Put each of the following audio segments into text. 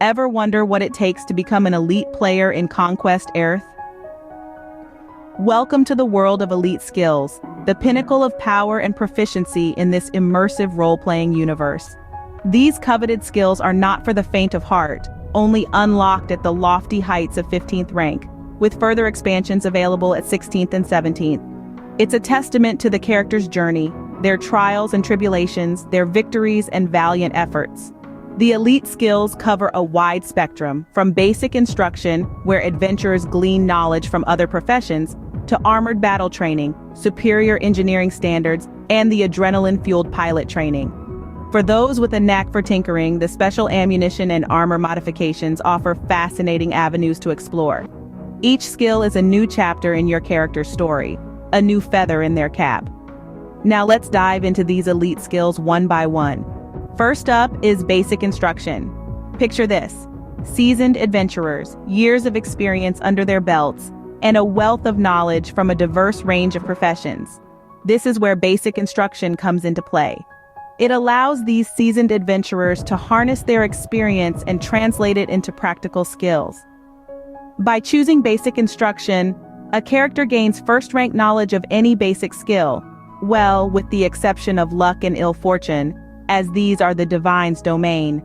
Ever wonder what it takes to become an elite player in Conquest Aerth? Welcome to the world of elite skills, the pinnacle of power and proficiency in this immersive role-playing universe. These coveted skills are not for the faint of heart, only unlocked at the lofty heights of 15th rank, with further expansions available at 16th and 17th. It's a testament to the character's journey, their trials and tribulations, their victories and valiant efforts. The elite skills cover a wide spectrum, from basic instruction, where adventurers glean knowledge from other professions, to armored battle training, superior engineering standards, and the adrenaline-fueled pilot training. For those with a knack for tinkering, the special ammunition and armor modifications offer fascinating avenues to explore. Each skill is a new chapter in your character's story, a new feather in their cap. Now let's dive into these elite skills one by one. First up is basic instruction. Picture this: seasoned adventurers, years of experience under their belts, and a wealth of knowledge from a diverse range of professions. This is where basic instruction comes into play. It allows these seasoned adventurers to harness their experience and translate it into practical skills. By choosing basic instruction, a character gains first-rank knowledge of any basic skill, well, with the exception of luck and ill fortune, as these are the divine's domain.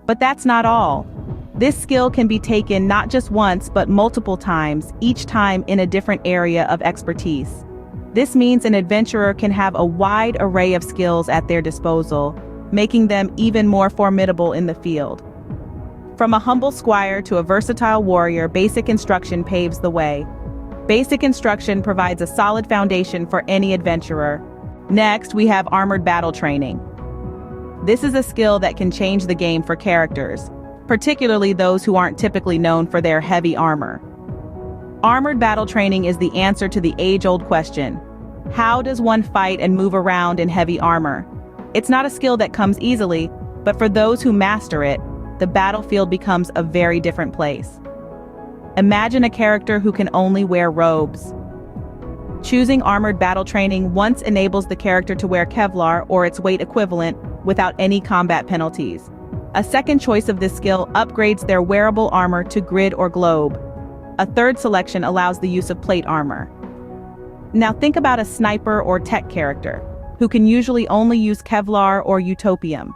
But that's not all. This skill can be taken not just once but multiple times, each time in a different area of expertise. This means an adventurer can have a wide array of skills at their disposal, making them even more formidable in the field. From a humble squire to a versatile warrior, basic instruction paves the way. Basic instruction provides a solid foundation for any adventurer. Next, we have armored battle training. This is a skill that can change the game for characters, particularly those who aren't typically known for their heavy armor. Armored battle training is the answer to the age-old question: how does one fight and move around in heavy armor? It's not a skill that comes easily, but for those who master it, the battlefield becomes a very different place. Imagine a character who can only wear robes. Choosing armored battle training once enables the character to wear Kevlar or its weight equivalent without any combat penalties. A second choice of this skill upgrades their wearable armor to grid or globe. A third selection allows the use of plate armor. Now think about a sniper or tech character, who can usually only use Kevlar or Utopium.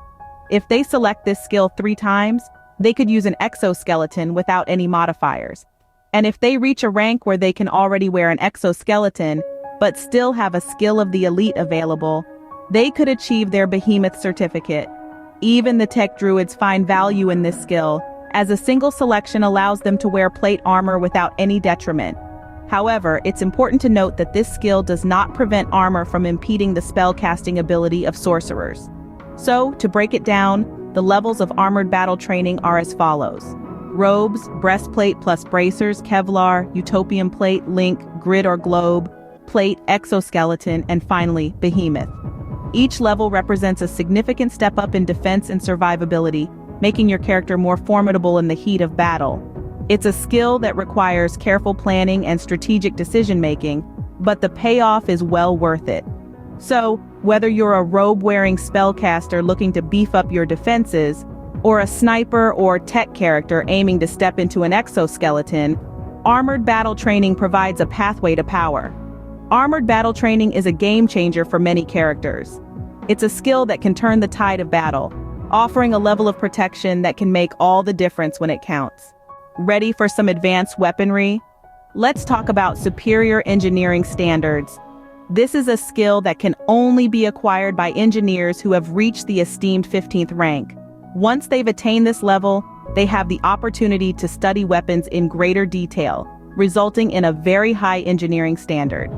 If they select this skill 3 times, they could use an exoskeleton without any modifiers. And if they reach a rank where they can already wear an exoskeleton, but still have a skill of the elite available, they could achieve their behemoth certificate. Even the tech druids find value in this skill, as a single selection allows them to wear plate armor without any detriment. However, it's important to note that this skill does not prevent armor from impeding the spell-casting ability of sorcerers. So, to break it down, the levels of armored battle training are as follows: robes, breastplate plus bracers, Kevlar, Utopian plate, link, grid or globe, plate, exoskeleton, and finally, behemoth. Each level represents a significant step up in defense and survivability, making your character more formidable in the heat of battle. It's a skill that requires careful planning and strategic decision-making, but the payoff is well worth it. So, whether you're a robe-wearing spellcaster looking to beef up your defenses, or a sniper or tech character aiming to step into an exoskeleton, armored battle training provides a pathway to power. Armored battle training is a game-changer for many characters. It's a skill that can turn the tide of battle, offering a level of protection that can make all the difference when it counts. Ready for some advanced weaponry? Let's talk about superior engineering standards. This is a skill that can only be acquired by engineers who have reached the esteemed 15th rank. Once they've attained this level, they have the opportunity to study weapons in greater detail, resulting in a very high engineering standard.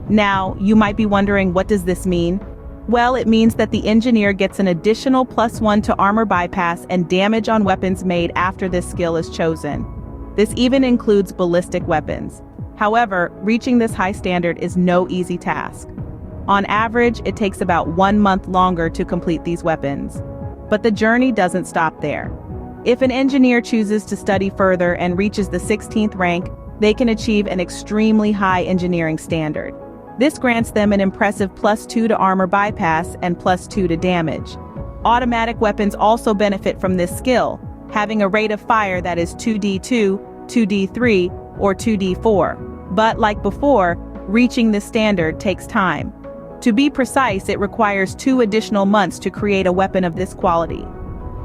Now, you might be wondering, what does this mean? Well, it means that the engineer gets an additional +1 to armor bypass and damage on weapons made after this skill is chosen. This even includes ballistic weapons. However, reaching this high standard is no easy task. On average, it takes about 1 month longer to complete these weapons. But the journey doesn't stop there. If an engineer chooses to study further and reaches the 16th rank, they can achieve an extremely high engineering standard. This grants them an impressive +2 to armor bypass and +2 to damage. Automatic weapons also benefit from this skill, having a rate of fire that is 2d2, 2d3, or 2d4. But like before, reaching this standard takes time. To be precise, it requires 2 additional months to create a weapon of this quality.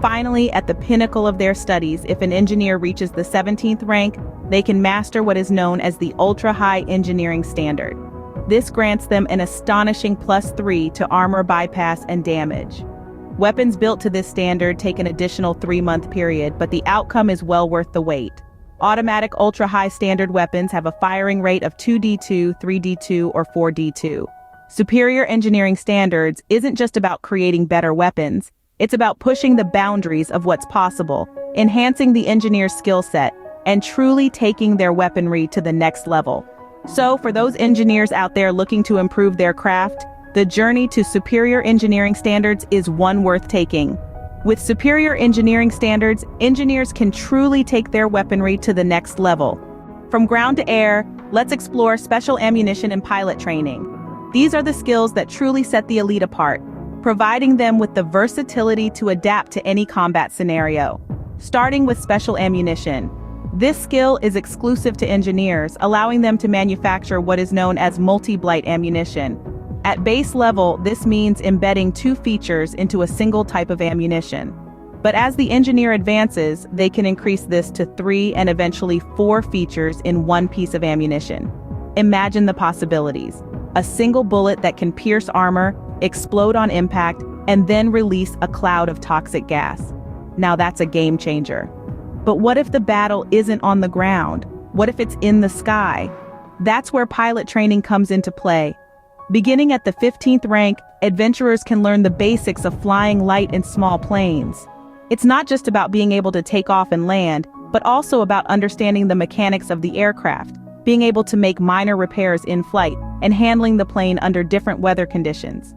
Finally, at the pinnacle of their studies, if an engineer reaches the 17th rank, they can master what is known as the ultra-high engineering standard. This grants them an astonishing +3 to armor bypass and damage. Weapons built to this standard take an additional 3-month period, but the outcome is well worth the wait. Automatic ultra-high standard weapons have a firing rate of 2d2, 3d2, or 4d2. Superior engineering standards isn't just about creating better weapons, it's about pushing the boundaries of what's possible, enhancing the engineer's skill set, and truly taking their weaponry to the next level. So, for those engineers out there looking to improve their craft, the journey to superior engineering standards is one worth taking. With superior engineering standards, engineers can truly take their weaponry to the next level. From ground to air, let's explore special ammunition and pilot training. These are the skills that truly set the elite apart, providing them with the versatility to adapt to any combat scenario. Starting with special ammunition. This skill is exclusive to engineers, allowing them to manufacture what is known as multi-blight ammunition. At base level, this means embedding 2 features into a single type of ammunition. But as the engineer advances, they can increase this to 3 and eventually 4 features in one piece of ammunition. Imagine the possibilities. A single bullet that can pierce armor, explode on impact, and then release a cloud of toxic gas. Now that's a game changer. But what if the battle isn't on the ground? What if it's in the sky? That's where pilot training comes into play. Beginning at the 15th rank, adventurers can learn the basics of flying light and small planes. It's not just about being able to take off and land, but also about understanding the mechanics of the aircraft, being able to make minor repairs in flight, and handling the plane under different weather conditions.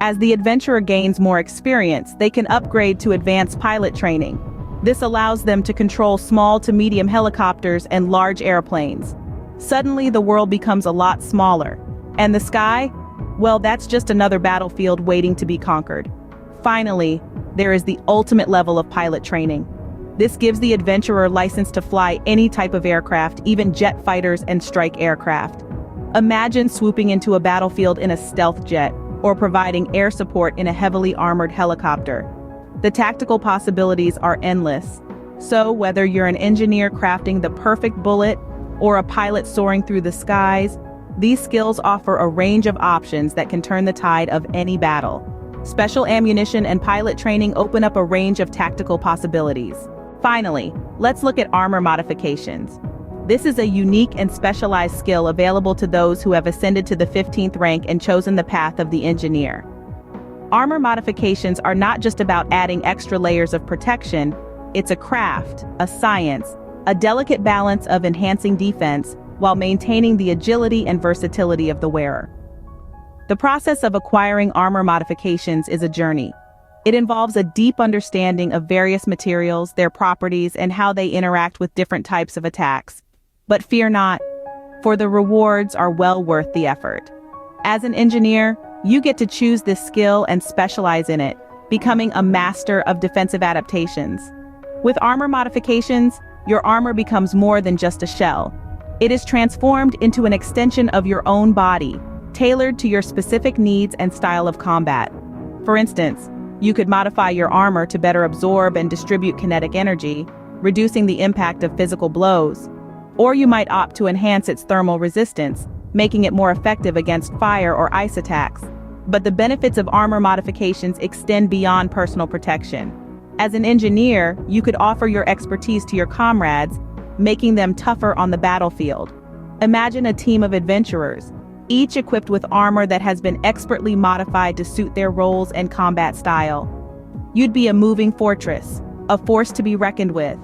As the adventurer gains more experience, they can upgrade to advanced pilot training. This allows them to control small to medium helicopters and large airplanes. Suddenly, the world becomes a lot smaller. And the sky? Well, that's just another battlefield waiting to be conquered. Finally, there is the ultimate level of pilot training. This gives the adventurer license to fly any type of aircraft, even jet fighters and strike aircraft. Imagine swooping into a battlefield in a stealth jet, or providing air support in a heavily armored helicopter. The tactical possibilities are endless. So, whether you're an engineer crafting the perfect bullet, or a pilot soaring through the skies, these skills offer a range of options that can turn the tide of any battle. Special ammunition and pilot training open up a range of tactical possibilities. Finally, let's look at armor modifications. This is a unique and specialized skill available to those who have ascended to the 15th rank and chosen the path of the engineer. Armor modifications are not just about adding extra layers of protection, it's a craft, a science, a delicate balance of enhancing defense while maintaining the agility and versatility of the wearer. The process of acquiring armor modifications is a journey. It involves a deep understanding of various materials, their properties, and how they interact with different types of attacks. But fear not, for the rewards are well worth the effort. As an engineer, you get to choose this skill and specialize in it, becoming a master of defensive adaptations. With armor modifications, your armor becomes more than just a shell. It is transformed into an extension of your own body, tailored to your specific needs and style of combat. For instance, you could modify your armor to better absorb and distribute kinetic energy, reducing the impact of physical blows. Or you might opt to enhance its thermal resistance, making it more effective against fire or ice attacks. But the benefits of armor modifications extend beyond personal protection. As an engineer, you could offer your expertise to your comrades, making them tougher on the battlefield. Imagine a team of adventurers, each equipped with armor that has been expertly modified to suit their roles and combat style. You'd be a moving fortress, a force to be reckoned with.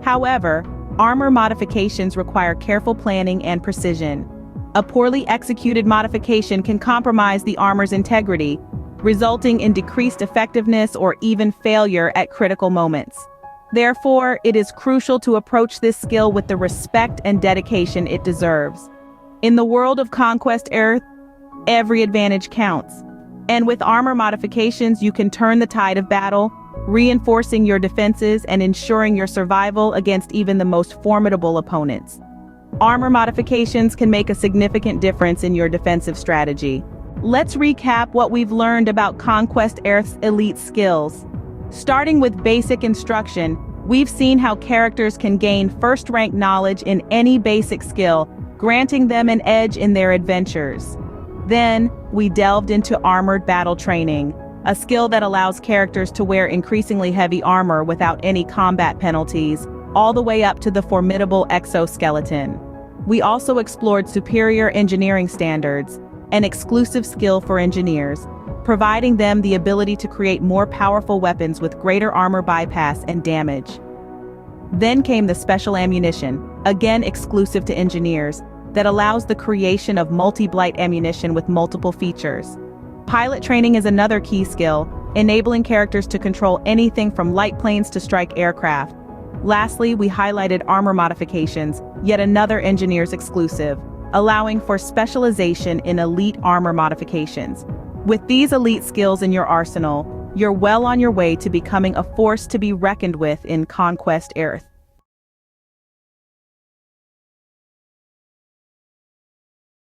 However, armor modifications require careful planning and precision. A poorly executed modification can compromise the armor's integrity, resulting in decreased effectiveness or even failure at critical moments. Therefore, it is crucial to approach this skill with the respect and dedication it deserves. In the world of Conquest Aerth, every advantage counts. And with armor modifications, you can turn the tide of battle, reinforcing your defenses and ensuring your survival against even the most formidable opponents. Armor modifications can make a significant difference in your defensive strategy. Let's recap what we've learned about Conquest Aerth's elite skills. Starting with basic instruction, we've seen how characters can gain first-rank knowledge in any basic skill, granting them an edge in their adventures. Then, we delved into armored battle training, a skill that allows characters to wear increasingly heavy armor without any combat penalties, all the way up to the formidable exoskeleton. We also explored superior engineering standards, an exclusive skill for engineers, providing them the ability to create more powerful weapons with greater armor bypass and damage. Then came the special ammunition, again exclusive to engineers, that allows the creation of multi-blight ammunition with multiple features. Pilot training is another key skill, enabling characters to control anything from light planes to strike aircraft. Lastly, we highlighted armor modifications, yet another engineer's exclusive, allowing for specialization in elite armor modifications. With these elite skills in your arsenal, you're well on your way to becoming a force to be reckoned with in Conquest Aerth.